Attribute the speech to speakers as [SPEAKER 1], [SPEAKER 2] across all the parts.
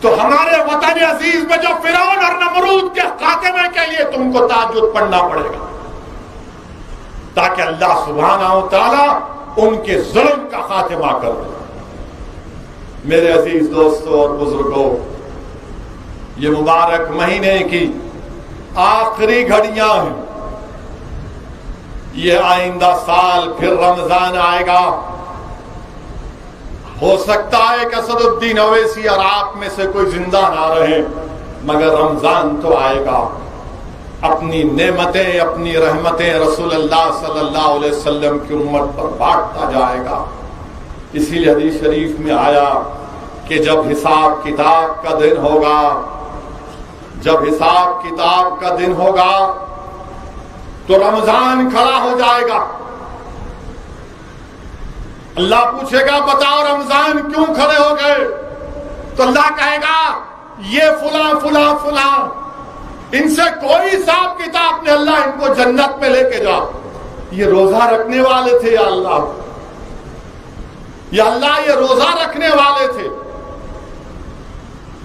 [SPEAKER 1] تو ہمارے وطن عزیز میں جو فرعون اور نمرود کے خاتمے کے لیے تم کو تہجد پڑھنا پڑے گا، تاکہ اللہ سبحانہ و تعالی ان کے ظلم کا خاتمہ کر دے۔ میرے عزیز دوستوں اور بزرگوں، یہ مبارک مہینے کی آخری گھڑیاں ہیں۔ یہ آئندہ سال پھر رمضان آئے گا۔ ہو سکتا ہے کہ اسد الدین اویسی اور آپ میں سے کوئی زندہ نہ رہے، مگر رمضان تو آئے گا۔ اپنی نعمتیں، اپنی رحمتیں رسول اللہ صلی اللہ علیہ وسلم کی امت پر بانٹتا جائے گا۔ اسی لیے حدیث شریف میں آیا کہ جب حساب کتاب کا دن ہوگا، جب حساب کتاب کا دن ہوگا تو رمضان کھڑا ہو جائے گا۔ اللہ پوچھے گا بتاؤ رمضان کیوں کھڑے ہو گئے؟ تو اللہ کہے گا یہ فلاں فلاں فلاں، ان سے کوئی حساب کتاب نہیں، اللہ ان کو جنت میں لے کے جا۔ یہ روزہ رکھنے والے تھے یا اللہ، یا اللہ یہ روزہ رکھنے والے تھے۔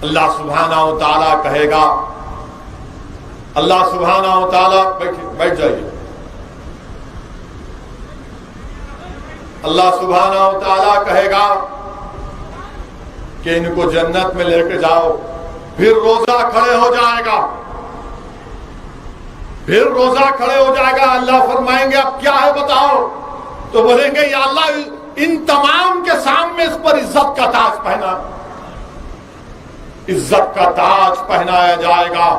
[SPEAKER 1] اللہ سبحانہ و تعالیٰ کہے گا، اللہ سبحانہ و تعالیٰ بیٹھ جائیے، اللہ سبحانہ و تعالیٰ کہے گا کہ ان کو جنت میں لے کے جاؤ۔ پھر روزہ کھڑے ہو جائے گا، پھر روزہ کھڑے ہو جائے گا۔ اللہ فرمائیں گے اب کیا ہے بتاؤ؟ تو بولیں گے یا اللہ ان تمام کے سامنے اس پر عزت کا تاج پہنا، عزت کا تاج پہنایا جائے گا۔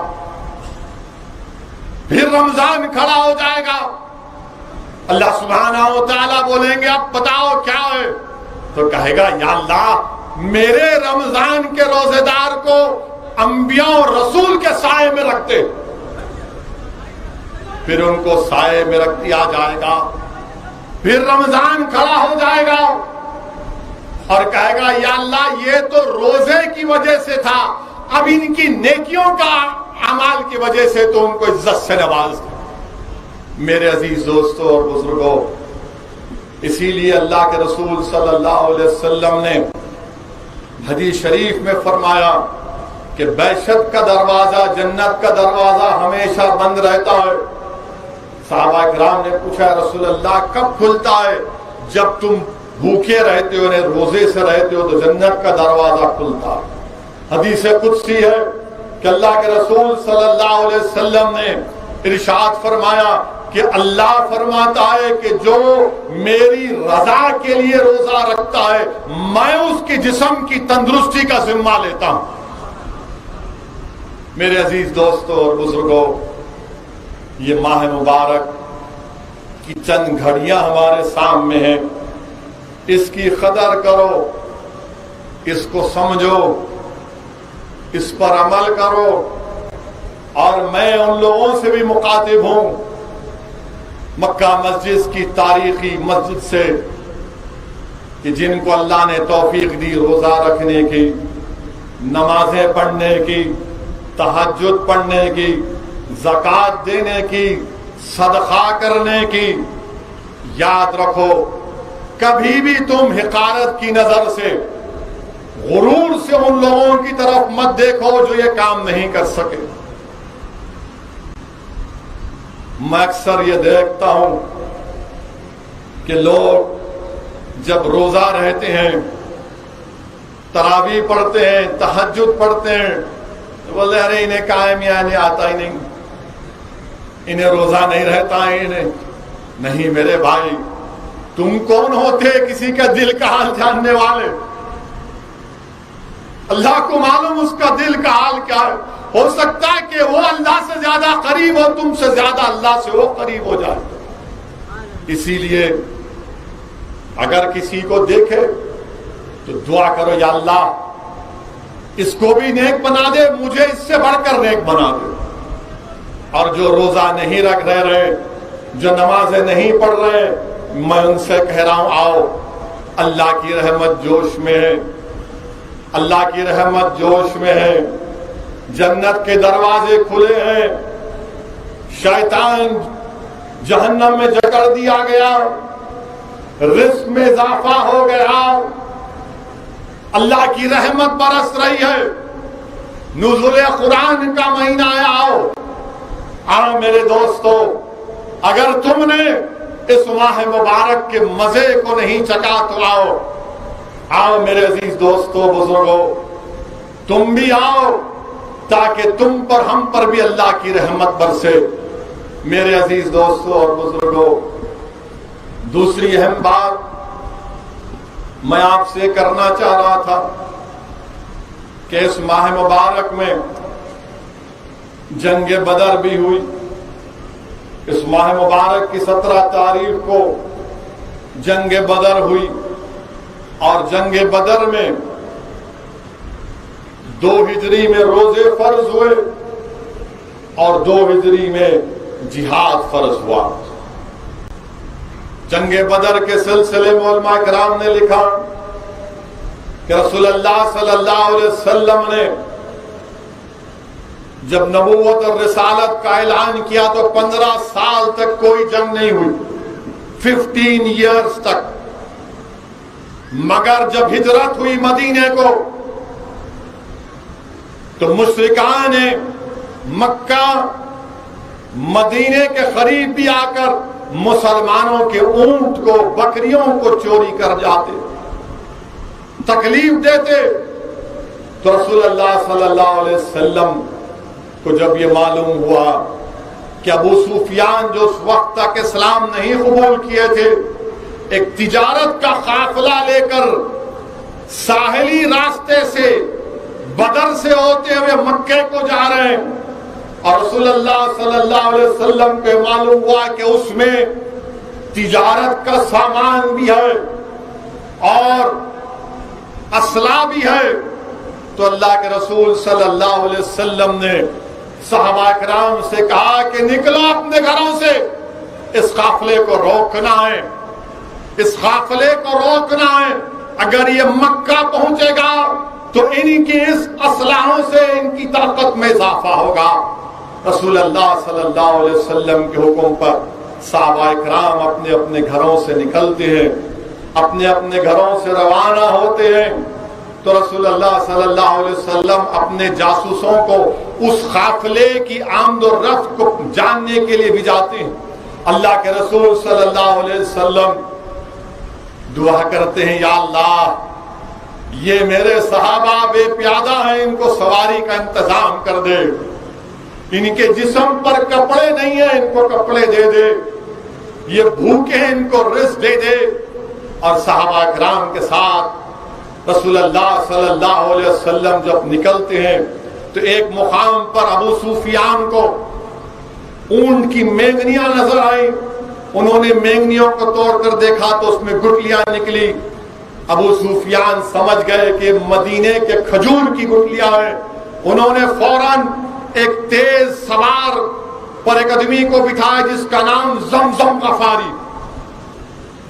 [SPEAKER 1] پھر رمضان کھڑا ہو جائے گا، اللہ سبحانہ و تعالیٰ بولیں گے اب بتاؤ کیا ہے؟ تو کہے گا یا اللہ میرے رمضان کے روزے دار کو انبیاء اور رسول کے سائے میں رکھ دے۔ پھر ان کو سائے میں رکھ دیا جائے گا۔ پھر رمضان کھڑا ہو جائے گا اور کہے گا یا اللہ یہ تو روزے کی وجہ سے تھا، اب ان کی نیکیوں کا اعمال کی وجہ سے تو ان کو عزت سے نواز دے۔ میرے عزیز دوستوں اور بزرگوں، اسی لیے اللہ کے رسول صلی اللہ علیہ وسلم نے حدیث شریف میں فرمایا کہ بہشت کا دروازہ، جنت کا دروازہ ہمیشہ بند رہتا ہے۔ صحابہ کرام نے پوچھا رسول اللہ کب کھلتا ہے؟ جب تم بھوکے رہتے ہو، روزے سے رہتے ہو تو جنت کا دروازہ کھلتا ہے۔ حدیث قدسی ہے کہ اللہ کے رسول صلی اللہ علیہ وسلم نے ارشاد فرمایا کہ اللہ فرماتا ہے کہ جو میری رضا کے لیے روزہ رکھتا ہے میں اس کے جسم کی تندرستی کا ذمہ لیتا ہوں۔ میرے عزیز دوستوں اور بزرگوں، یہ ماہ مبارک کی چند گھڑیاں ہمارے سامنے ہیں، اس کی قدر کرو، اس کو سمجھو، اس پر عمل کرو۔ اور میں ان لوگوں سے بھی مخاطب ہوں مکہ مسجد کی تاریخی مسجد سے کہ جن کو اللہ نے توفیق دی روزہ رکھنے کی، نمازیں پڑھنے کی، تہجد پڑھنے کی، زکوٰۃ دینے کی، صدقہ کرنے کی، یاد رکھو کبھی بھی تم حقارت کی نظر سے، غرور سے ان لوگوں کی طرف مت دیکھو جو یہ کام نہیں کر سکے۔ میں اکثر یہ دیکھتا ہوں کہ لوگ جب روزہ رہتے ہیں، تراویح پڑھتے ہیں، تہجد پڑھتے ہیں، تو بولتے ہیں ارے انہیں قائم یعنی آتا ہی نہیں، انہیں روزہ نہیں رہتا ہے انہیں۔ نہیں میرے بھائی، تم کون ہوتے کسی کا دل کا حال جاننے والے؟ اللہ کو معلوم اس کا دل کا حال کیا ہے۔ ہو سکتا ہے کہ وہ اللہ سے زیادہ قریب ہو تم سے زیادہ اللہ سے وہ قریب ہو جائے۔ اسی لیے اگر کسی کو دیکھے تو دعا کرو یا اللہ اس کو بھی نیک بنا دے، مجھے اس سے بڑھ کر نیک بنا دے۔ اور جو روزہ نہیں رکھ رہے، جو نمازیں نہیں پڑھ رہے، میں ان سے کہہ رہا ہوں آؤ، اللہ کی رحمت جوش میں ہے، اللہ کی رحمت جوش میں ہے، جنت کے دروازے کھلے ہیں، شیطان جہنم میں جکڑ دیا گیا، رزق میں اضافہ ہو گیا، اللہ کی رحمت برس رہی ہے۔ نزول قرآن کا مہینہ ہے، آؤ میرے دوستو، اگر تم نے اس ماہ مبارک کے مزے کو نہیں چکا تو آؤ میرے عزیز دوستو بزرگو، تم بھی آؤ تاکہ تم پر ہم پر بھی اللہ کی رحمت برسے۔ میرے عزیز دوستو اور بزرگو، دوسری اہم بات میں آپ سے کرنا چاہ رہا تھا کہ اس ماہ مبارک میں جنگ بدر بھی ہوئی۔ اس ماہ مبارک کی 17 تاریخ کو جنگ بدر ہوئی، اور جنگ بدر میں 2 ہجری میں روزے فرض ہوئے اور 2 ہجری میں جہاد فرض ہوا۔ جنگ بدر کے سلسلے میں علماء کرام نے لکھا کہ رسول اللہ صلی اللہ علیہ وسلم نے جب نبوت اور رسالت کا اعلان کیا تو 15 سال تک کوئی جنگ نہیں ہوئی، 15 ایئرز تک۔ مگر جب ہجرت ہوئی مدینے کو تو مشرکان مکہ مدینے کے قریب بھی آ کر مسلمانوں کے اونٹ کو، بکریوں کو چوری کر جاتے، تکلیف دیتے۔ تو رسول اللہ صلی اللہ علیہ وسلم کو جب یہ معلوم ہوا کہ ابو سفیان جو اس وقت تک اسلام نہیں قبول کیے تھے، ایک تجارت کا قافلہ لے کر ساحلی راستے سے بدر سے ہوتے ہوئے مکے کو جا رہے ہیں، اور رسول اللہ صلی اللہ علیہ وسلم کو معلوم ہوا کہ اس میں تجارت کا سامان بھی ہے اور اسلحہ بھی ہے، تو اللہ کے رسول صلی اللہ علیہ وسلم نے صحابہ کرام سے کہا کہ نکلو اپنے گھروں سے، اس قافلے کو روکنا ہے، اس قافلے کو روکنا ہے۔ اگر یہ مکہ پہنچے گا تو ان کی اس اسلحوں سے ان کی طاقت میں اضافہ ہوگا۔ رسول اللہ صلی اللہ علیہ وسلم کے حکم پر صحابہ کرام اپنے اپنے گھروں سے نکلتے ہیں، اپنے اپنے گھروں سے روانہ ہوتے ہیں۔ تو رسول اللہ صلی اللہ علیہ وسلم اپنے جاسوسوں کو اس قافلے کی آمد و رفت کو جاننے کے لیے بھی جاتے ہیں۔ اللہ کے رسول صلی اللہ علیہ وسلم دعا کرتے ہیں، یا اللہ یہ میرے صحابہ بے پیادہ ہیں، ان کو سواری کا انتظام کر دے، ان کے جسم پر کپڑے نہیں ہیں، ان کو کپڑے دے دے، یہ بھوکے ہیں، ان کو رزق دے دے۔ اور صحابہ کرام کے ساتھ رسول اللہ صلی اللہ علیہ وسلم جب نکلتے ہیں تو ایک مقام پر ابو سفیان کو اونٹ کی مینگنیاں نظر آئیں، انہوں نے مینگنیوں کو توڑ کر دیکھا تو اس میں گٹلیاں نکلی۔ ابو سفیان سمجھ گئے کہ مدینے کے کھجور کی گٹلیاں ہیں، انہوں نے فوراً ایک تیز سوار پر ایک آدمی کو بٹھایا جس کا نام زمزم غفاری،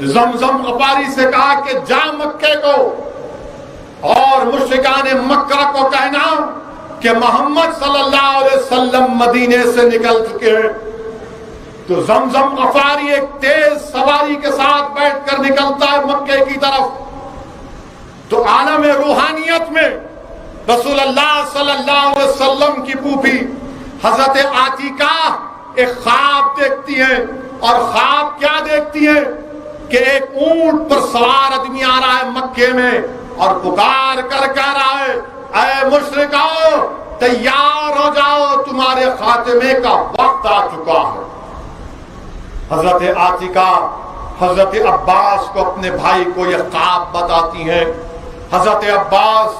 [SPEAKER 1] زمزم غفاری سے کہا کہ جا مکے کو اور مشرکان مکہ کو کہنا کہ محمد صلی اللہ علیہ وسلم مدینے سے نکل چکے ہیں۔ تو زمزم غفاری ایک تیز سواری کے ساتھ بیٹھ کر نکلتا ہے مکے کی طرف۔ تو عالم روحانیت میں رسول اللہ صلی اللہ علیہ وسلم کی پھوپھی حضرت عاتیقہ ایک خواب دیکھتی ہیں، اور خواب کیا دیکھتی ہیں کہ ایک اونٹ پر سوار آدمی آ رہا ہے مکے میں اور پکار کر کہہ رہا ہے، اے مشرکاؤ تیار ہو جاؤ، تمہارے خاتمے کا وقت آ چکا ہے۔ حضرت عاتیقہ حضرت عباس کو اپنے بھائی کو یہ خواب بتاتی ہیں۔ حضرت عباس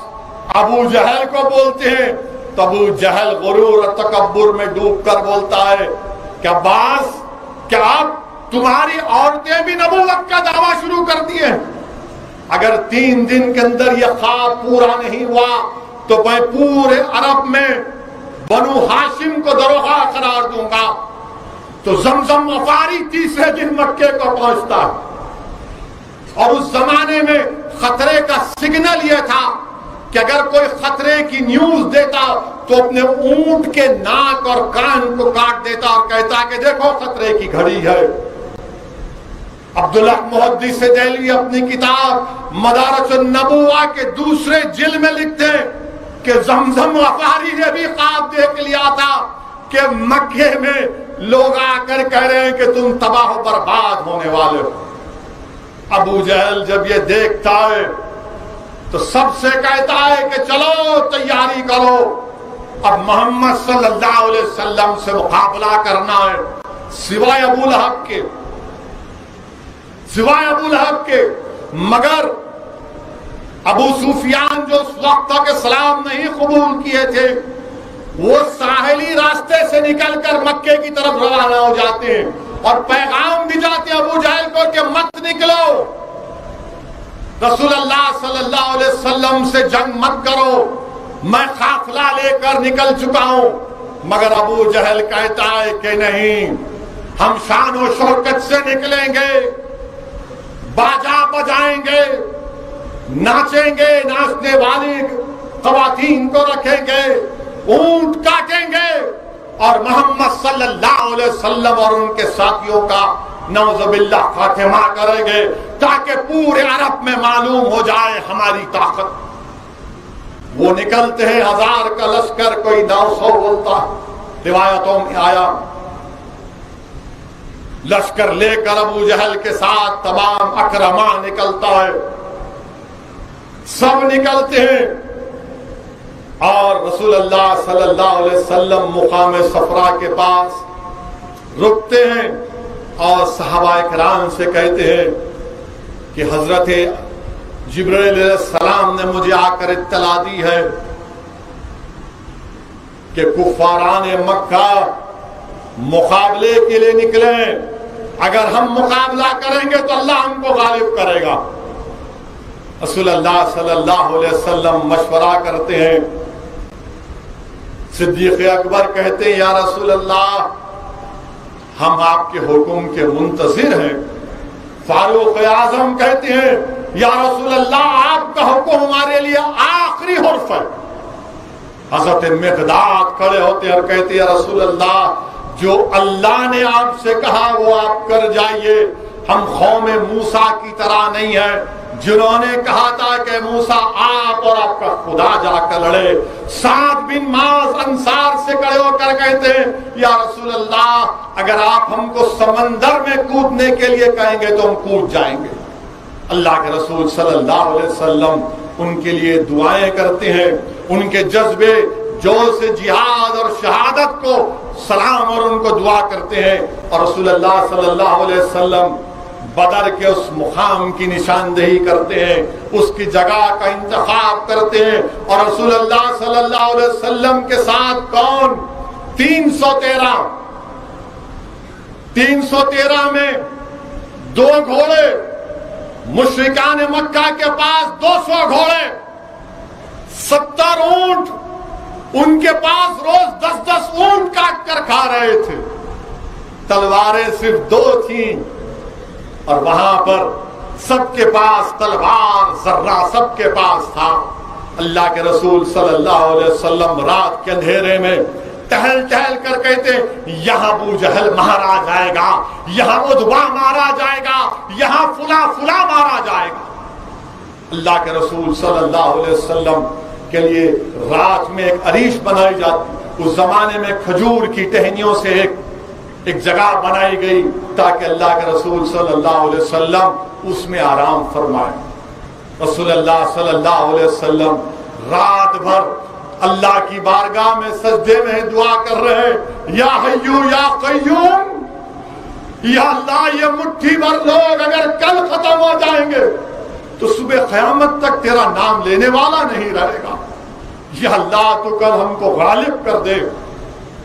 [SPEAKER 1] ابو جہل کو بولتے ہیں تو ابو جہل غرور اور تکبر میں ڈوب کر بولتا ہے کہ عباس کیا اب تمہاری عورتیں بھی نبوت کا دعویٰ شروع کر دیے؟ اگر 3 دن کے اندر یہ خواب پورا نہیں ہوا تو میں پورے عرب میں بنو ہاشم کو دروغہ قرار دوں گا۔ تو زمزم غفاری تیسرے دن مکے کو پہنچتا ہے، اور اس زمانے میں خطرے کا سگنل یہ تھا کہ اگر کوئی خطرے کی نیوز دیتا تو اپنے اونٹ کے ناک اور کان کو کاٹ دیتا اور کہتا کہ دیکھو خطرے کی گھڑی ہے۔ عبداللہ محدث دہلوی اپنی کتاب مدارج النبوہ کے دوسرے جلد میں لکھتے ہیں کہ زمزم غفاری نے بھی خواب دیکھ لیا تھا کہ مکے میں لوگ آ کر کہہ رہے ہیں کہ تم تباہ و برباد ہونے والے ہو۔ ابو جہل جب یہ دیکھتا ہے تو سب سے کہتا ہے کہ چلو تیاری کرو، اب محمد صلی اللہ علیہ وسلم سے مقابلہ کرنا ہے، سوائے ابو لہب کے۔ مگر ابو سفیان جو اس وقت تک اسلام نہیں قبول کیے تھے، وہ ساحلی راستے سے نکل کر مکے کی طرف روانہ ہو جاتے ہیں اور پیغام بھی جاتے ہیں ابو جہل کو کہ مت نکلو، رسول اللہ صلی اللہ علیہ وسلم سے جنگ مت کرو، میں قافلہ لے کر نکل چکا ہوں۔ مگر ابو جہل کہتا ہے کہ نہیں، ہم شان و شوکت سے نکلیں گے، باجا بجائیں گے، ناچیں گے، ناچنے والی خواتین کو رکھیں گے، اونٹ کاٹیں گے اور محمد صلی اللہ علیہ وسلم اور ان کے ساتھیوں کا نعوذ باللہ خاتمہ کریں گے، تاکہ پورے عرب میں معلوم ہو جائے ہماری طاقت۔ وہ نکلتے ہیں 1000 کا لشکر، کوئی 900 بولتا، روایتوں میں آیا۔ لشکر لے کر ابو جہل کے ساتھ تمام اکرما نکلتا ہے، سب نکلتے ہیں اور رسول اللہ صلی اللہ علیہ وسلم مقام صفرا کے پاس رکتے ہیں اور صحابہ کرام سے کہتے ہیں کہ حضرت جبرائیل علیہ السلام نے مجھے آ کر اطلاع دی ہے کہ کفاران مکہ مقابلے کے لیے نکلیں، اگر ہم مقابلہ کریں گے تو اللہ ہم کو غالب کرے گا۔ رسول اللہ صلی اللہ علیہ وسلم مشورہ کرتے ہیں، صدیق اکبر کہتے ہیں یا رسول اللہ ہم آپ کے حکم کے منتظر ہیں۔ فاروق اعظم کہتے ہیں یا رسول اللہ آپ کا حکم ہمارے لیے آخری حرف ہے۔ حضرت مقداد کھڑے ہوتے ہیں اور کہتے ہیں یا رسول اللہ جو اللہ نے آپ سے کہا وہ آپ کر جائیے، ہم قوم موسیٰ کی طرح نہیں ہیں جنہوں نے کہا تھا کہ موسیٰ آپ اور آپ کا خدا جا کر لڑے۔ سعد بن معاذ انصار سے کھڑے ہو کر کہتے ہیں یا رسول اللہ اگر آپ ہم کو سمندر میں کودنے کے لیے کہیں گے تو ہم کود جائیں گے۔ اللہ کے رسول صلی اللہ علیہ وسلم ان کے لیے دعائیں کرتے ہیں، ان کے جذبے جوش جہاد اور شہادت کو سلام اور ان کو دعا کرتے ہیں، اور رسول اللہ صلی اللہ علیہ وسلم بدر کے اس مقام کی نشاندہی کرتے ہیں، اس کی جگہ کا انتخاب کرتے ہیں، اور رسول اللہ صلی اللہ علیہ وسلم کے ساتھ کون 313 میں 2 گھوڑے، مشرکان مکہ کے پاس 200 گھوڑے، 70 اونٹ، ان کے پاس روز 10 اونٹ کاٹ کر کھا رہے تھے، تلواریں صرف 2 تھیں، اور وہاں پر سب کے پاس تلوار ذرہ سب کے پاس تھا۔ اللہ کے رسول صلی اللہ علیہ وسلم رات کے اندھیرے میں ٹہل ٹہل کر کہتے یہاں ابو جہل مارا جائے گا، یہاں عتبہ مارا جائے گا، یہاں فلاں فلاں مارا جائے گا۔ اللہ کے رسول صلی اللہ علیہ وسلم کے لیے رات میں ایک عریش بنائی جاتی، اس زمانے میں کھجور کی ٹہنیوں سے ایک جگہ بنائی گئی تاکہ اللہ کے رسول صلی اللہ علیہ وسلم اس میں آرام فرمائے۔ رسول اللہ صلی اللہ علیہ وسلم رات بھر اللہ کی بارگاہ میں سجدے میں دعا کر رہے یا حیو یا قیوم، یا اللہ یہ مٹھی بھر لوگ اگر کل ختم ہو جائیں گے تو صبح قیامت تک تیرا نام لینے والا نہیں رہے گا، یا اللہ تو کل ہم کو غالب کر دے۔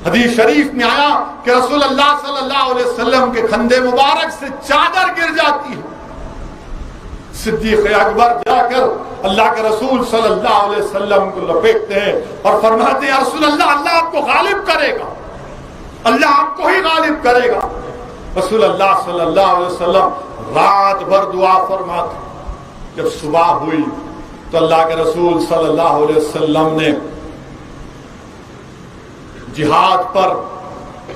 [SPEAKER 1] حدیث شریف میں آیا کہ رسول اللہ صلی اللہ علیہ وسلم کے کھندے مبارک سے چادر گر جاتی ہے، صدیق اکبر جا کر اللہ کے رسول صلی اللہ علیہ وسلم کو لپیٹتے ہیں اور فرماتے ہیں یا رسول اللہ اللہ آپ کو غالب کرے گا، اللہ آپ کو ہی غالب کرے گا۔ رسول اللہ صلی اللہ علیہ وسلم رات بھر دعا فرماتے، جب صبح ہوئی تو اللہ کے رسول صلی اللہ علیہ وسلم نے جہاد پر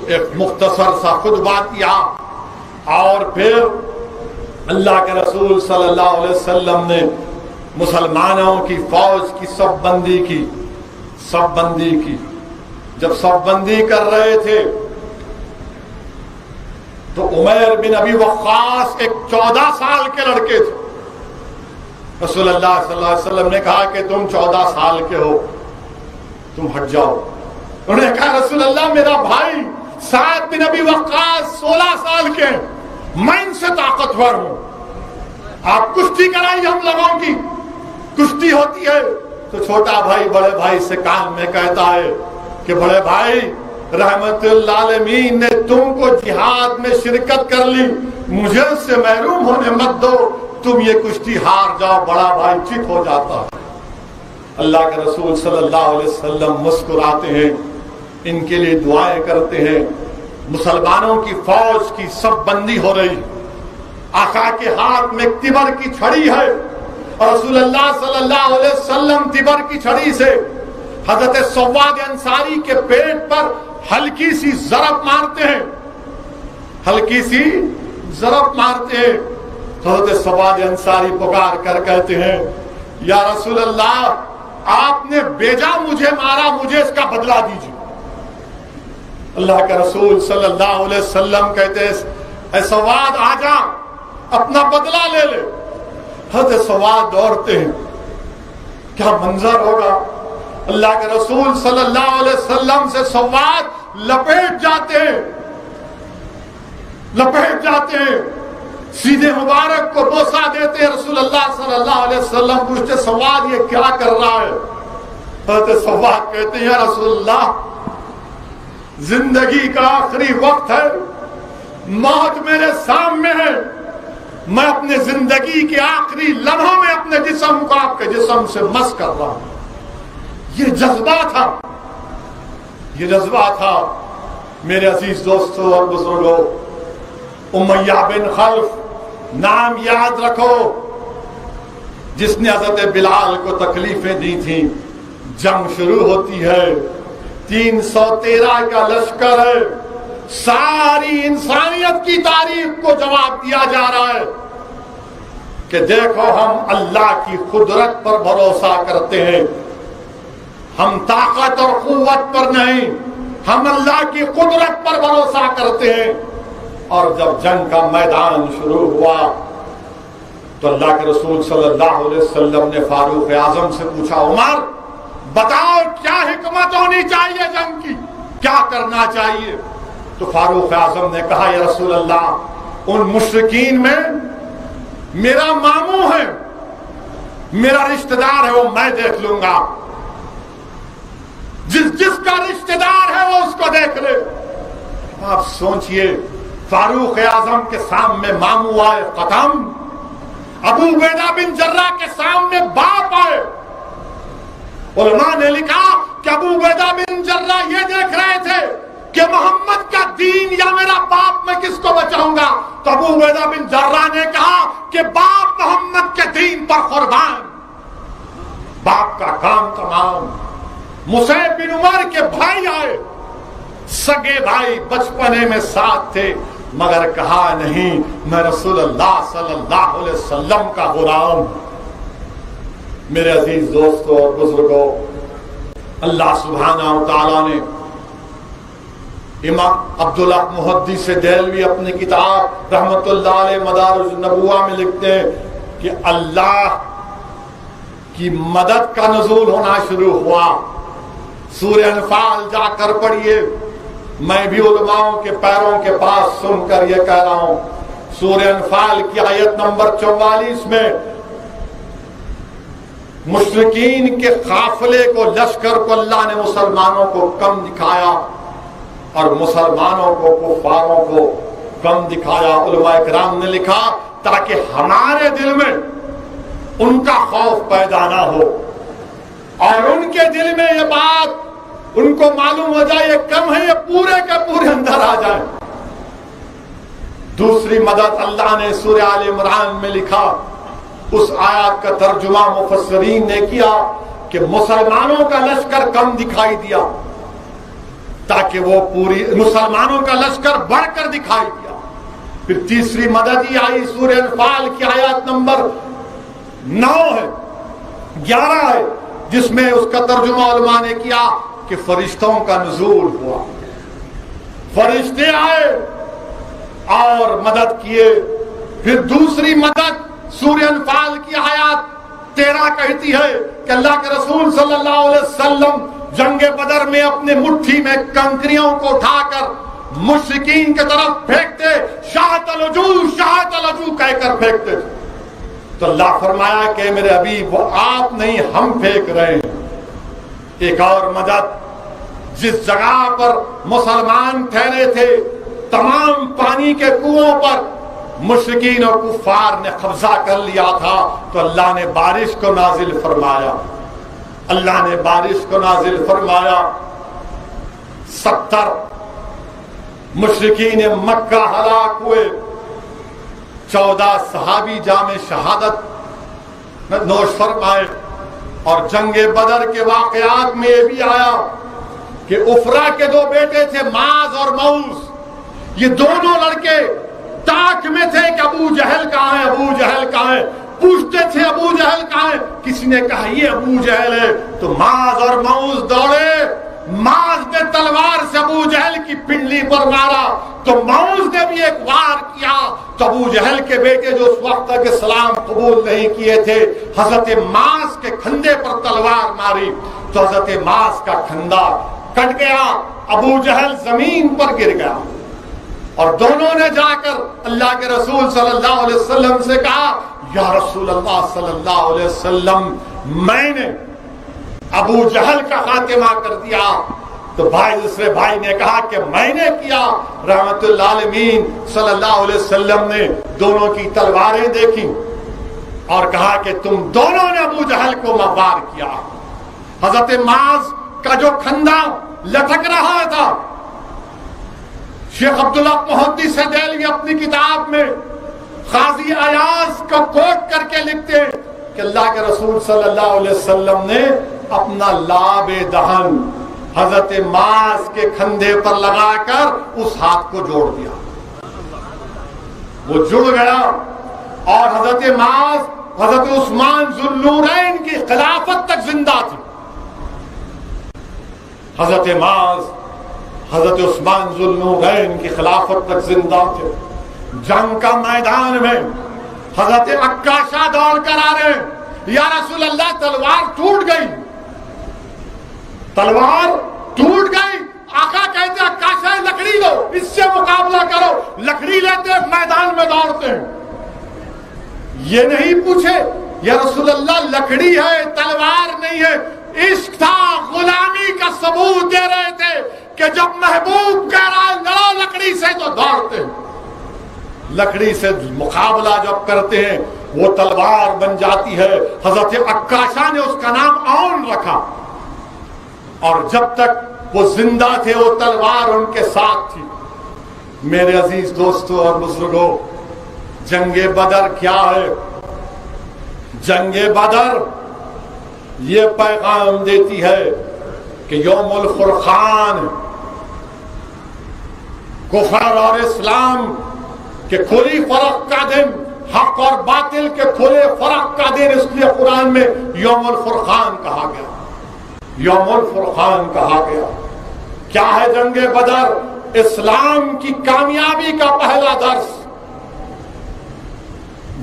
[SPEAKER 1] ایک مختصر سا خطبہ کیا، اور پھر اللہ کے رسول صلی اللہ علیہ وسلم نے مسلمانوں کی فوج کی صف بندی کی، صف بندی کی. جب صف بندی کر رہے تھے تو عمیر بن ابی وقاص ایک 14 سال کے لڑکے تھے. رسول اللہ صلی اللہ علیہ وسلم نے کہا کہ تم 14 سال کے ہو, تم ہٹ جاؤ. انہوں نے کہا رسول اللہ میرا بھائی سعد بن ابی وقاص 16 سال کے ہیں, میں ان سے طاقتور ہوں, آپ کشتی کرائیے ہم لوگوں کی. کشتی ہوتی ہے تو چھوٹا بھائی بڑے بھائی سے کان میں کہتا ہے کہ بڑے بھائی رحمت اللہ عالمین نے تم کو جہاد میں شرکت کر لی, مجھے اس سے محروم ہونے مت دو, تم یہ کشتی ہار جاؤ. بڑا بھائی چپ ہو جاتا ہے. اللہ کے رسول صلی اللہ علیہ وسلم مسکراتے ہیں, ان کے لیے دعائیں کرتے ہیں. مسلمانوں کی فوج کی صف بندی ہو رہی, آقا کے ہاتھ میں تبر کی چھڑی ہے اور رسول اللہ صلی اللہ علیہ وسلم تبر کی چھڑی سے حضرت سواد انصاری کے پیٹ پر ہلکی سی ضرب مارتے ہیں, ہلکی سی ضرب مارتے ہیں. حضرت سواد انصاری پکار کر کہتے ہیں یا رسول اللہ آپ نے بیجا مجھے مارا, مجھے اس کا بدلہ دیجیے. اللہ کے رسول صلی اللہ علیہ وسلم کہتے ہیں اے سواد آ جا, اپنا بدلہ لے لے. حضرت سواد دوڑتے ہیں, کیا منظر ہوگا. اللہ کے رسول صلی اللہ علیہ وسلم سے سواد لپیٹ جاتے ہیں, لپیٹ جاتے ہیں, سیدھے مبارک کو بوسہ دیتے ہیں. رسول اللہ صلی اللہ علیہ وسلم پوچھتے سواد یہ کیا کر رہا ہے. حضرت سواد کہتے ہیں یا رسول اللہ زندگی کا آخری وقت ہے, موت میرے سامنے ہے, میں اپنے زندگی کے آخری لمحوں میں اپنے جسم کو آپ کے جسم سے مس کر رہا ہوں. یہ جذبہ تھا, یہ جذبہ تھا. میرے عزیز دوستوں اور بزرگوں, امیہ بن خلف نام یاد رکھو جس نے حضرت بلال کو تکلیفیں دی تھیں. جنگ شروع ہوتی ہے, 313 کا لشکر ہے, ساری انسانیت کی تاریخ کو جواب دیا جا رہا ہے کہ دیکھو ہم اللہ کی قدرت پر بھروسہ کرتے ہیں, ہم طاقت اور قوت پر نہیں, ہم اللہ کی قدرت پر بھروسہ کرتے ہیں. اور جب جنگ کا میدان شروع ہوا تو اللہ کے رسول صلی اللہ علیہ وسلم نے فاروق اعظم سے پوچھا عمر بتاؤ کیا حکمت ہونی چاہیے جنگ کی, کیا کرنا چاہیے. تو فاروق اعظم نے کہا یا رسول اللہ ان مشرکین میں میرا ماموں ہے, میرا رشتہ دار ہے, وہ میں دیکھ لوں گا, جس کا رشتہ دار ہے وہ اس کو دیکھ لے. آپ سوچئے فاروق اعظم کے سامنے ماموں آئے ختم, ابو عبیدہ بن جراح کے سامنے باپ آئے. علماء نے لکھا کہ ابو عبیدہ بن جراح یہ دیکھ رہے تھے کہ محمد کا دین یا میرا باپ میں کس کو بچاؤں گا. تو ابو عبیدہ بن جراح نے کہا کہ باپ محمد کے دین پر قربان, باپ کا کام تمام. مصعب بن عمر کے بھائی آئے, سگے بھائی, بچپنے میں ساتھ تھے, مگر کہا نہیں میں رسول اللہ صلی اللہ علیہ وسلم کا غلام. میرے عزیز دوستوں اور بزرگوں, اللہ سبحانہ و تعالیٰ نے امام عبداللہ محدث دہلوی اپنی کتاب رحمت اللہ علیہ مدارج النبوہ میں لکھتے ہیں کہ اللہ کی مدد کا نزول ہونا شروع ہوا. سورہ انفال جا کر پڑھیے, میں بھی علماءوں کے پیروں کے پاس سن کر یہ کہہ رہا ہوں. سورہ انفال کی آیت نمبر 44 میں مشرکین کے قافلے کو, لشکر کو اللہ نے مسلمانوں کو کم دکھایا اور مسلمانوں کو کفاروں کو کم دکھایا. علماء کرام نے لکھا تاکہ ہمارے دل میں ان کا خوف پیدا نہ ہو اور ان کے دل میں یہ بات ان کو معلوم ہو جائے یہ کم ہے, یہ پورے کے پورے اندر آ جائے. دوسری مدد اللہ نے سورہ آل عمران میں لکھا, اس آیات کا ترجمہ مفسرین نے کیا کہ مسلمانوں کا لشکر کم دکھائی دیا تاکہ وہ پوری مسلمانوں کا لشکر بڑھ کر دکھائی دیا. پھر تیسری مدد یہ آئی سورہ انفال کی آیات نمبر 9 ہے, 11 ہے, جس میں اس کا ترجمہ علماء نے کیا کہ فرشتوں کا نزول ہوا، فرشتے آئے اور مدد کیے۔ پھر دوسری مدد سورہ انفال کی آیات 13 کہتی ہے کہ اللہ کے رسول صلی اللہ علیہ وسلم جنگ بدر میں اپنے مٹھی میں کنکریوں کو اٹھا کر مشرکین کی طرف پھینکتے، شاہت الوجوہ کہہ کر پھینکتے تھے، تو اللہ فرمایا کہ میرے حبیب وہ آپ نہیں ہم پھینک رہے ہیں۔ ایک اور مدد، جس جگہ پر مسلمان ٹھہرے تھے تمام پانی کے کنووں پر مشرکین اور کفار نے قبضہ کر لیا تھا، تو اللہ نے بارش کو نازل فرمایا، اللہ نے بارش کو نازل فرمایا۔ 70 مشرکین مکہ ہلاک ہوئے، 14 صحابی جام شہادت نوش فرمائے۔ اور جنگ بدر کے واقعات میں یہ بھی آیا کہ افرا کے 2 بیٹے تھے معاذ اور موز، یہ دونوں لڑکے تاک میں تھے کہ ابو جہل کہاں ہے، ابو جہل کہاں ہے، پوچھتے تھے ابو جہل کہاں ہے، کسی نے کہا یہ ابو جہل ہے، تو معاذ اور موز دوڑے، معاذ نے تلوار سے ابو جہل کی پنڈلی پر مارا، تو موز نے بھی ایک وار کیا، تو ابو جہل کے بیٹے جو اس وقت تک اسلام قبول نہیں کیے تھے، حضرت معاذ کے کھندے پر تلوار ماری، تو حضرت معاذ کا کھندا کٹ گیا، ابو جہل زمین پر گر گیا۔ اور دونوں نے جا کر اللہ کے رسول صلی اللہ علیہ وسلم سے کہا یا رسول اللہ صلی اللہ علیہ وسلم میں نے ابو جہل کا خاتمہ کر دیا۔ تو دوسرے بھائی نے کہا کہ میں نے کیا۔ رحمت اللہ علیہ صلی اللہ علیہ وسلم نے دونوں کی تلواریں دیکھی اور کہا کہ تم دونوں نے ابو جہل کو وار کیا۔ حضرت معاذ کا جو کھندا لٹک رہا تھا، شیخ عبداللہ محدث دہلوی اپنی کتاب میں قاضی ایاز کو کوٹ کر کے لکھتے کہ اللہ کے رسول صلی اللہ علیہ وسلم نے اپنا لاب دہن حضرت معاذ کے کھندے پر لگا کر اس ہاتھ کو جوڑ دیا، وہ جڑ گیا، اور حضرت معاذ حضرت عثمان ذو النورین کی خلافت تک زندہ تھی۔ حضرت معاذ حضرت عثمان ذو النورین کی خلافت تک زندہ تھے۔ جنگ کا میدان میں حضرت عکاشہ دوڑ کر آ رہے ہیں، یا رسول اللہ تلوار ٹوٹ گئی، تلوار ٹوٹ گئی۔ آقا کہتے عکاشہ لکڑی لو، اس سے مقابلہ کرو، لکڑی لیتے میدان میں دوڑتے ہیں۔ یہ نہیں پوچھے یا رسول اللہ لکڑی ہے تلوار نہیں ہے، عشق تھا، غلامی کا ثبوت دے رہے تھے کہ جب محبوب کہہ رہا ہے لڑو لکڑی سے تو دوڑتے ہیں، لکڑی سے مقابلہ جب کرتے ہیں وہ تلوار بن جاتی ہے۔ حضرت عکاشہ نے اس کا نام اون رکھا، اور جب تک وہ زندہ تھے وہ تلوار ان کے ساتھ تھی۔ میرے عزیز دوستو اور بزرگوں، جنگ بدر کیا ہے؟ جنگ بدر یہ پیغام دیتی ہے کہ یوم الفرقان، کفر اور اسلام کے کھلی فرق کا دن، حق اور باطل کے کھلے فرق کا دن، اس لیے قرآن میں یوم الفرقان کہا گیا، یوم الفرقان کہا گیا۔ کیا ہے جنگ بدر؟ اسلام کی کامیابی کا پہلا درس،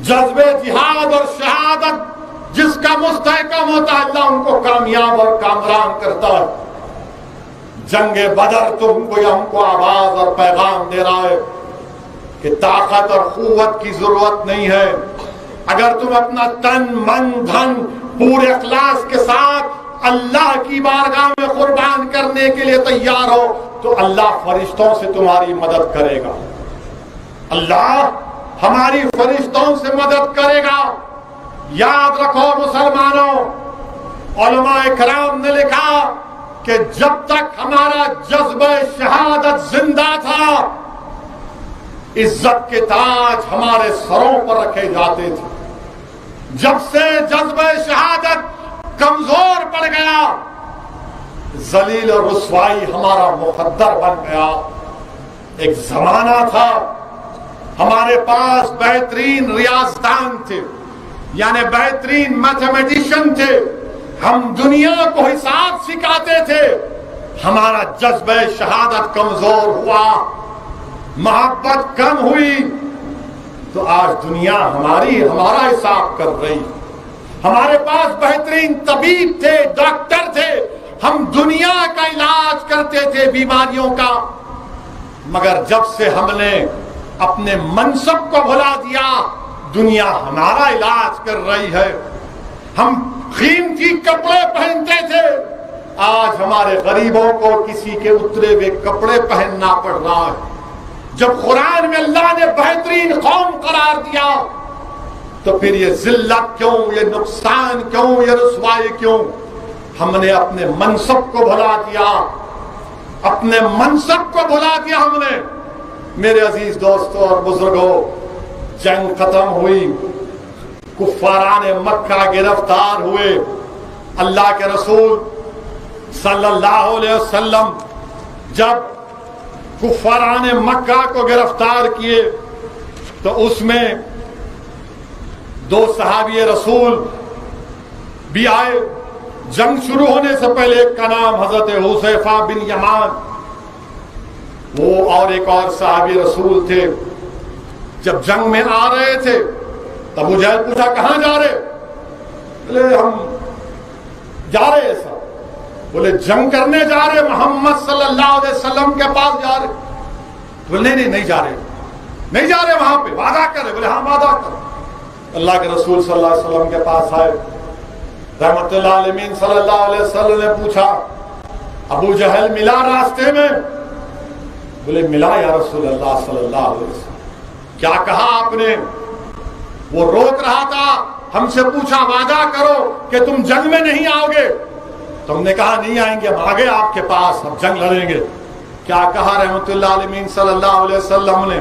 [SPEAKER 1] جذبے جہاد اور شہادت جس کا مستحکم ہوتا ہے اللہ ان کو کامیاب اور کامران کرتا ہے۔ جنگ بدر تم کو ہم کو آواز اور پیغام دے رہا ہے کہ طاقت اور قوت کی ضرورت نہیں ہے، اگر تم اپنا تن من دھن پورے اخلاص کے ساتھ اللہ کی بارگاہ میں قربان کرنے کے لیے تیار ہو تو اللہ فرشتوں سے تمہاری مدد کرے گا، اللہ ہماری فرشتوں سے مدد کرے گا۔ یاد رکھو مسلمانوں، علماء کرام نے لکھا کہ جب تک ہمارا جذبہ شہادت زندہ تھا عزت کے تاج ہمارے سروں پر رکھے جاتے تھے، جب سے جذبہ شہادت کمزور پڑ گیا ذلیل اور رسوائی ہمارا مقدر بن گیا۔ ایک زمانہ تھا ہمارے پاس بہترین ریاضدان تھے، یعنی بہترین میتھمیٹیشین تھے، ہم دنیا کو حساب سکھاتے تھے، ہمارا جذبہ شہادت کمزور ہوا، محبت کم ہوئی، تو آج دنیا ہمارا حساب کر رہی۔ ہمارے پاس بہترین طبیب تھے، ڈاکٹر تھے، ہم دنیا کا علاج کرتے تھے بیماریوں کا، مگر جب سے ہم نے اپنے منصب کو بھلا دیا، دنیا ہمارا علاج کر رہی ہے۔ ہم قیمتی کپڑے پہنتے تھے، آج ہمارے غریبوں کو کسی کے اترے ہوئے کپڑے پہننا پڑ رہا ہے۔ جب قرآن میں اللہ نے بہترین قوم قرار دیا تو پھر یہ ذلت کیوں، یہ نقصان کیوں، یہ رسوائی کیوں؟ ہم نے اپنے منصب کو بھلا دیا، اپنے منصب کو بھلا دیا ہم نے۔ میرے عزیز دوستوں اور بزرگوں، جنگ ختم ہوئی، کفاران مکہ گرفتار ہوئے، اللہ کے رسول صلی اللہ علیہ وسلم جب کفاران مکہ کو گرفتار کیے تو اس میں 2 صحابی رسول بھی آئے۔ جنگ شروع ہونے سے پہلے ایک کا نام حضرت حذیفہ بن یمان، وہ اور ایک اور صحابی رسول تھے۔ جب جنگ میں آ رہے تھے تب ابو جہل پوچھا کہاں جا رہے؟ بولے ہم جا رہے ایسا، بولے جنگ کرنے جا رہے، محمد صلی اللہ علیہ وسلم کے پاس جا رہے؟ بولے نہیں جا رہے، نہیں جا رہے، وہاں پہ وعدہ کرے۔ بولے ہاں وعدہ کرو۔ اللہ کے رسول صلی اللہ علیہ وسلم کے پاس آئے، رحمت اللہ علیہ صلی اللہ علیہ وسلم نے پوچھا ابو جہل ملا راستے میں؟ بولے ملا یا رسول اللہ صلی اللہ علیہ وسلم۔ کیا کہا آپ نے؟ وہ روک رہا تھا، ہم سے پوچھا وعدہ کرو کہ تم جنگ میں نہیں آؤ گے، تم نے کہا نہیں آئیں گے، ہم آگے آپ کے پاس، ہم جنگ لڑیں گے۔ کیا کہا رحمت اللہ علیہ صلی اللہ علیہ وسلم نے؟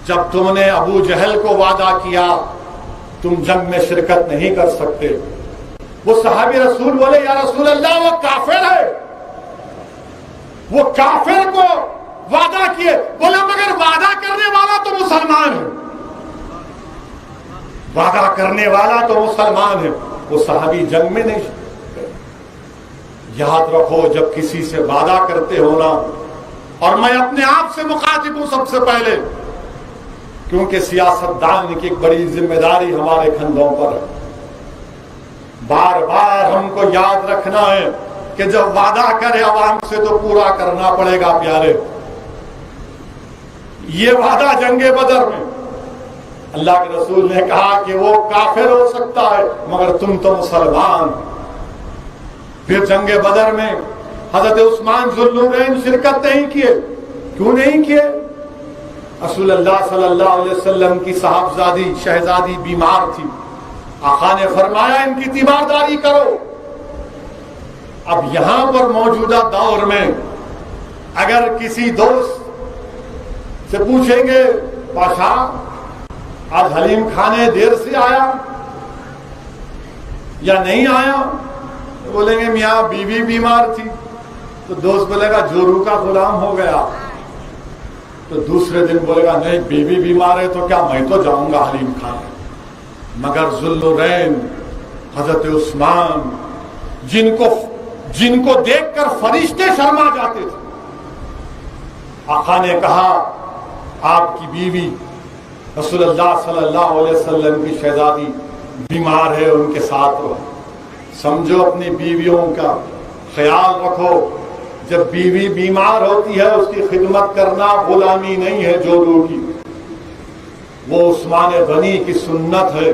[SPEAKER 1] جب تم نے ابو جہل کو وعدہ کیا تم جنگ میں شرکت نہیں کر سکتے۔ وہ صحابی رسول بولے یا رسول اللہ وہ کافر ہے، وہ کافر کو وعدہ کیے۔ بولے مگر وعدہ کرنے والا تو مسلمان ہے، وعدہ کرنے والا تو مسلمان ہے، وہ صحابی جنگ میں نہیں۔ یاد رکھو جب کسی سے وعدہ کرتے ہو نا، اور میں اپنے آپ سے مخاطب ہوں سب سے پہلے، کیونکہ سیاستدان کی ایک بڑی ذمہ داری ہمارے کندھوں پر ہے۔ بار بار ہم کو یاد رکھنا ہے کہ جب وعدہ کرے عوام سے تو پورا کرنا پڑے گا پیارے۔ یہ وعدہ جنگ بدر میں اللہ کے رسول نے کہا کہ وہ کافر ہو سکتا ہے مگر تم تو مسلمان۔ پھر جنگ بدر میں حضرت عثمان ذوالنورین شرکت نہیں کیے۔ کیوں نہیں کیے؟ رسول اللہ صلی اللہ علیہ وسلم کی صاحبزادی شہزادی بیمار تھی، آقا نے فرمایا ان کی تیمارداری کرو۔ اب یہاں پر موجودہ دور میں اگر کسی دوست سے پوچھیں گے پاشا آج حلیم کھانے دیر سے آیا یا نہیں آیا، بولیں گے میاں بیوی بیمار تھی، تو دوست بولے گا جورو کا غلام ہو گیا، تو دوسرے دن بولے گا نہیں بیوی بیمار ہے تو کیا میں تو جاؤں گا حلیم کھانے۔ مگر ذوالنورین حضرت عثمان جن کو دیکھ کر فرشتے شرما جاتے تھے، آقا نے کہا آپ کی بیوی رسول اللہ صلی اللہ علیہ وسلم کی شہزادی بیمار ہے، ان کے ساتھ رہو۔ سمجھو اپنی بیویوں کا خیال رکھو، جب بیوی بیمار ہوتی ہے اس کی خدمت کرنا غلامی نہیں ہے جورو کی، وہ عثمان غنی کی سنت ہے،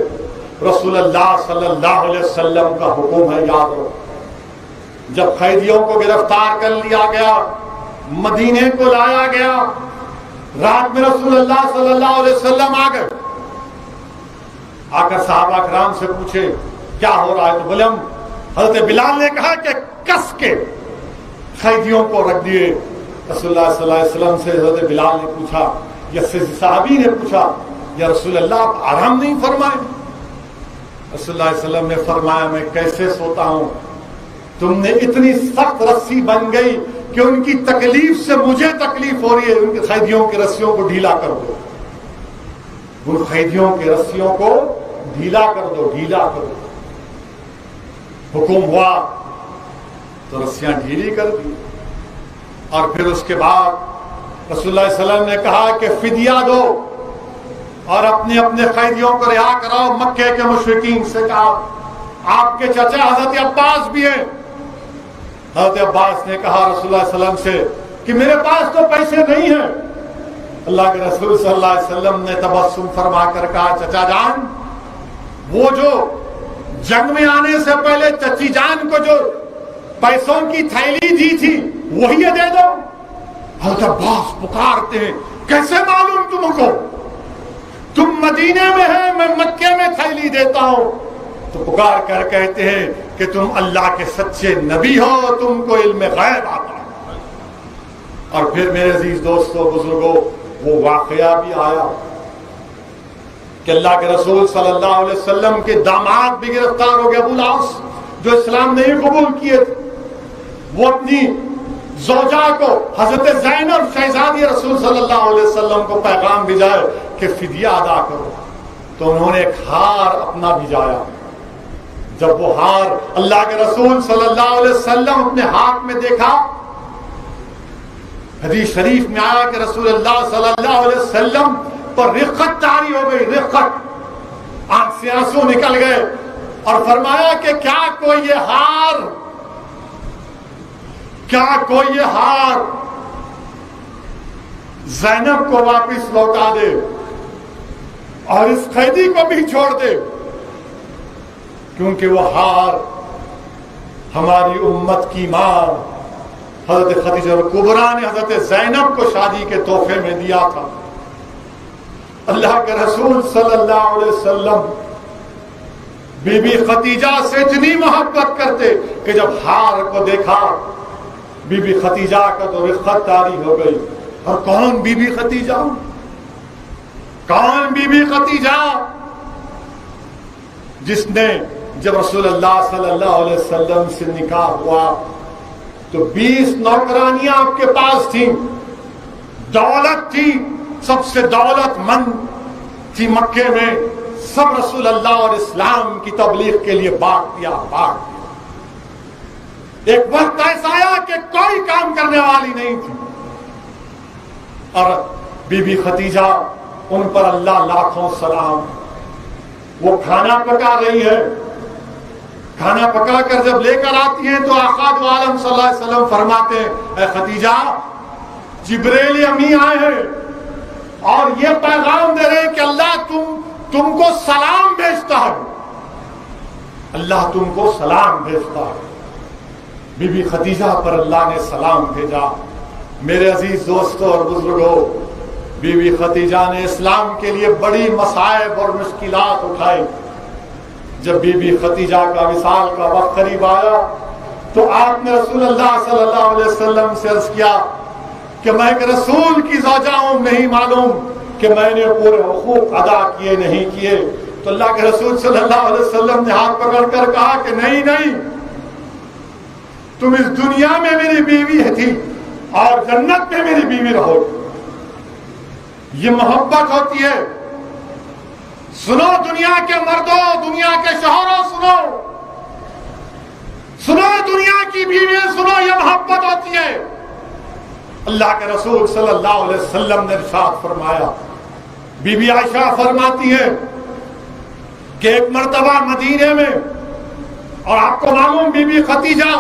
[SPEAKER 1] رسول اللہ صلی اللہ علیہ وسلم کا حکم ہے، یاد رکھو۔ جب قیدیوں کو گرفتار کر لیا گیا، مدینے کو لایا گیا، رات میں رسول اللہ صلی اللہ علیہ وسلم آ گئے، آ کر صحابہ کرام سے پوچھے کیا ہو رہا ہے، تو بولے ہم حضرت بلال نے کہا کہ کس کے قیدیوں کو رکھ دیے۔ رسول اللہ صلی اللہ علیہ وسلم سے حضرت بلال نے پوچھا یا صحابی نے پوچھا یا رسول اللہ آپ آرام نہیں فرمائے؟ رسول اللہ علیہ وسلم نے فرمایا میں کیسے سوتا ہوں، تم نے اتنی سخت رسی بن گئی کہ ان کی تکلیف سے مجھے تکلیف ہو رہی ہے، ان کے قیدیوں کی رسیوں کو ڈھیلا کر دو، ان قیدیوں کی رسیوں کو ڈھیلا کر دو، ڈھیلا کر دو۔ حکم ہوا تو رسیاں ڈھیلی کر دی، اور پھر اس کے بعد رسول اللہ صلی اللہ علیہ وسلم نے کہا کہ فدیہ دو اور اپنے اپنے قیدیوں کو رہا کراؤ۔ مکے کے مشرکین سے کہا، آپ کے چچا حضرت عباس بھی ہیں۔ حضرت عباس نے کہا رسول اللہ صلی اللہ علیہ وسلم سے کہ میرے پاس تو پیسے نہیں ہیں۔ اللہ کے رسول صلی اللہ علیہ وسلم نے تبسم فرما کر کہا، چچا جان، وہ جو جنگ میں آنے سے پہلے چچی جان کو جو پیسوں کی تھیلی دی تھی وہی دے دو۔ حضرت عباس پکارتے ہیں، کیسے معلوم تم کو؟ تم مدینے میں ہے، میں مکے میں تھیلی دیتا ہوں۔ تو پکار کر کہتے ہیں کہ تم اللہ کے سچے نبی ہو، تم کو علم غیب آتا ہے۔ اور پھر میرے عزیز دوستو بزرگوں، وہ واقعہ بھی آیا کہ اللہ کے رسول صلی اللہ علیہ وسلم کے داماد بھی گرفتار ہو گئے، ابو العاص، جو اسلام نہیں قبول کیے تھے۔ وہ اپنی زوجہ کو حضرت زینب شہزادی رسول صلی اللہ علیہ وسلم کو پیغام بھیجائے کہ فدیہ ادا کرو، تو انہوں نے ایک ہار اپنا بھیجایا۔ جب وہ ہار اللہ کے رسول صلی اللہ علیہ وسلم اپنے ہاتھ میں دیکھا، حدیث شریف میں آیا کہ رسول اللہ صلی اللہ علیہ وسلم پر رقت طاری ہو گئی، رقت، آنکھ سے آنسو نکل گئے، اور فرمایا کہ کیا کوئی یہ ہار زینب کو واپس لوٹا دے اور اس قیدی کو بھی چھوڑ دے، کیونکہ وہ ہار ہماری امت کی ماں حضرت خدیجہ کبریٰ نے حضرت زینب کو شادی کے تحفے میں دیا تھا۔ اللہ کے رسول صلی اللہ علیہ وسلم بی بی خدیجہ سے اتنی محبت کرتے کہ جب ہار کو دیکھا بی بی خدیجہ کا تو رقت طاری ہو گئی۔ اور کون بی بی خدیجہ؟ کون بی بی خدیجہ؟ جس نے جب رسول اللہ صلی اللہ علیہ وسلم سے نکاح ہوا تو 20 نوکرانیاں آپ کے پاس تھیں، دولت تھی، سب سے دولت مند تھی مکے میں، سب رسول اللہ اور اسلام کی تبلیغ کے لیے بانٹ دیا۔ ایک وقت ایسا آیا کہ کوئی کام کرنے والی نہیں تھی، اور بی بی خدیجہ، ان پر اللہ لاکھوں سلام، وہ کھانا پکا رہی ہے، کھانا پکا کر جب لے کر آتی ہیں تو آقا دو عالم صلی اللہ علیہ وسلم فرماتے ہیں، اے خدیجہ، جبریل امی آئے ہیں اور یہ پیغام دے رہے ہیں کہ اللہ تم کو سلام بھیجتا ہے، اللہ تم کو سلام بھیجتا ہے۔ بی بی خدیجہ پر اللہ نے سلام بھیجا۔ میرے عزیز دوستوں اور بزرگوں، بی بی خدیجہ نے اسلام کے لیے بڑی مصائب اور مشکلات اٹھائی۔ جب بی بی خدیجہ کا وصال کا وقت قریب آیا تو آپ نے رسول اللہ صلی اللہ علیہ وسلم سے عرض کیا کہ میں ایک رسول کی زوجہ ہوں، نہیں معلوم کہ میں نے پورے حقوق ادا کیے نہیں کیے۔ تو اللہ کے رسول صلی اللہ علیہ وسلم نے ہاتھ پکڑ کر کہا کہ نہیں، تم اس دنیا میں میری بیوی تھی اور جنت میں میری بیوی رہو گی۔ یہ محبت ہوتی ہے۔ سنو دنیا کے مردوں، دنیا کے شوہروں، سنو دنیا کی بیویاں، سنو، یہ محبت ہوتی ہے۔ اللہ کے رسول صلی اللہ علیہ وسلم نے ارشاد فرمایا، بی بی عائشہ فرماتی ہے کہ ایک مرتبہ مدینے میں، اور آپ کو معلوم بی بی خدیجہ